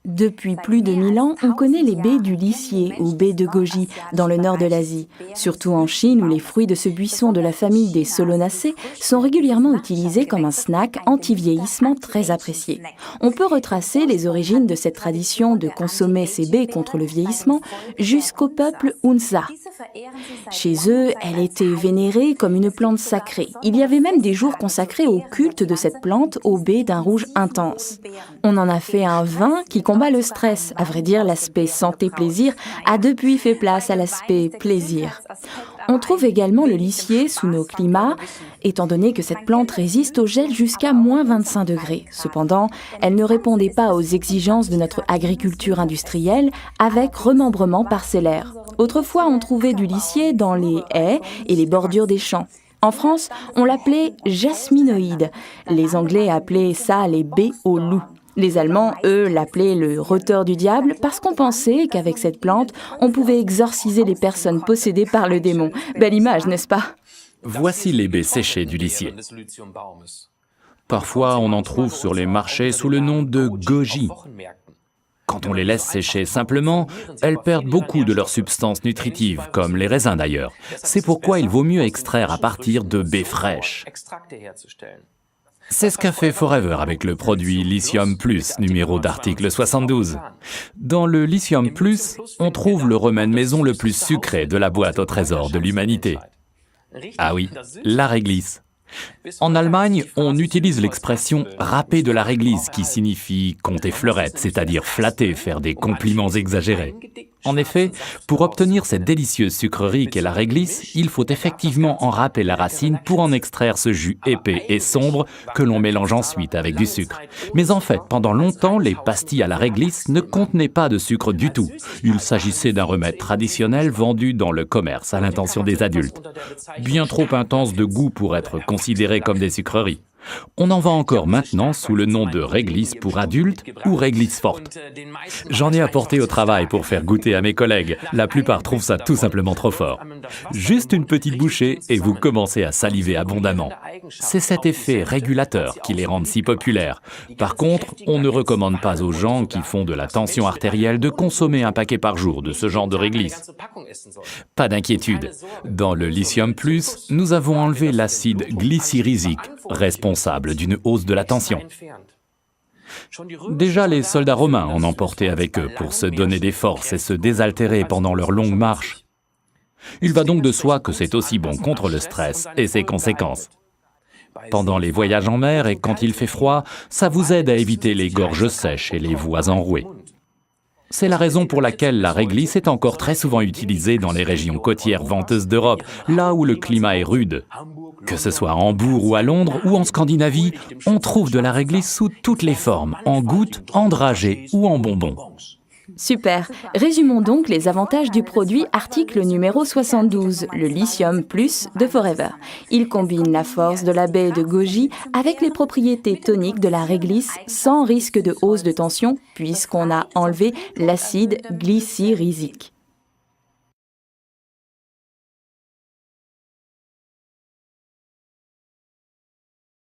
Depuis plus de 1000 ans, on connaît les baies du lisier ou baies de goji dans le nord de l'Asie, surtout en Chine où les fruits de ce buisson de la famille des Solanacées sont régulièrement utilisés comme un snack anti-vieillissement très apprécié. On peut retracer les origines de cette tradition de consommer ces baies contre le vieillissement jusqu'au peuple Hunza. Chez eux, elle était vénérée comme une plante sacrée. Il y avait même des jours consacrés au culte de cette plante aux baies d'un rouge intense. On en a fait un vin qui combat le stress. À vrai dire, l'aspect santé-plaisir a depuis fait place à l'aspect plaisir. On trouve également le lisier sous nos climats, étant donné que cette plante résiste au gel jusqu'à moins 25 degrés. Cependant, elle ne répondait pas aux exigences de notre agriculture industrielle avec remembrement parcellaire. Autrefois, on trouvait du lisier dans les haies et les bordures des champs. En France, on l'appelait jasminoïde. Les Anglais appelaient ça les baies au loup. Les Allemands, eux, l'appelaient le roteur du diable parce qu'on pensait qu'avec cette plante, on pouvait exorciser les personnes possédées par le démon. Belle image, n'est-ce pas ? Voici les baies séchées du lisier. Parfois, on en trouve sur les marchés sous le nom de goji. Quand on les laisse sécher simplement, elles perdent beaucoup de leurs substances nutritives, comme les raisins d'ailleurs. C'est pourquoi il vaut mieux extraire à partir de baies fraîches. C'est ce qu'a fait Forever avec le produit Lithium Plus, numéro d'article 72. Dans le Lithium Plus, on trouve le remède maison le plus sucré de la boîte au trésor de l'humanité. Ah oui, la réglisse. En Allemagne, on utilise l'expression « râper de la réglisse » qui signifie compter fleurette, c'est-à-dire flatter, faire des compliments exagérés. En effet, pour obtenir cette délicieuse sucrerie qu'est la réglisse, il faut effectivement en râper la racine pour en extraire ce jus épais et sombre que l'on mélange ensuite avec du sucre. Mais en fait, pendant longtemps, les pastilles à la réglisse ne contenaient pas de sucre du tout. Il s'agissait d'un remède traditionnel vendu dans le commerce à l'intention des adultes. Bien trop intense de goût pour être considéré comme des sucreries. On en vend encore maintenant sous le nom de réglisse pour adultes ou réglisse forte. J'en ai apporté au travail pour faire goûter à mes collègues. La plupart trouvent ça tout simplement trop fort. Juste une petite bouchée et vous commencez à saliver abondamment. C'est cet effet régulateur qui les rend si populaires. Par contre, on ne recommande pas aux gens qui font de la tension artérielle de consommer un paquet par jour de ce genre de réglisse. Pas d'inquiétude. Dans le Lithium Plus, nous avons enlevé l'acide glycyrrhésique, responsable d'une hausse de la tension. Déjà, les soldats romains en emportaient avec eux pour se donner des forces et se désaltérer pendant leur longue marche. Il va donc de soi que c'est aussi bon contre le stress et ses conséquences. Pendant les voyages en mer et quand il fait froid, ça vous aide à éviter les gorges sèches et les voies enrouées. C'est la raison pour laquelle la réglisse est encore très souvent utilisée dans les régions côtières venteuses d'Europe, là où le climat est rude. Que ce soit à Hambourg ou à Londres ou en Scandinavie, on trouve de la réglisse sous toutes les formes, en gouttes, en dragées ou en bonbons. Super. Résumons donc les avantages du produit article numéro 72, le Lithium Plus de Forever. Il combine la force de la baie de goji avec les propriétés toniques de la réglisse sans risque de hausse de tension puisqu'on a enlevé l'acide glycyrrhésique.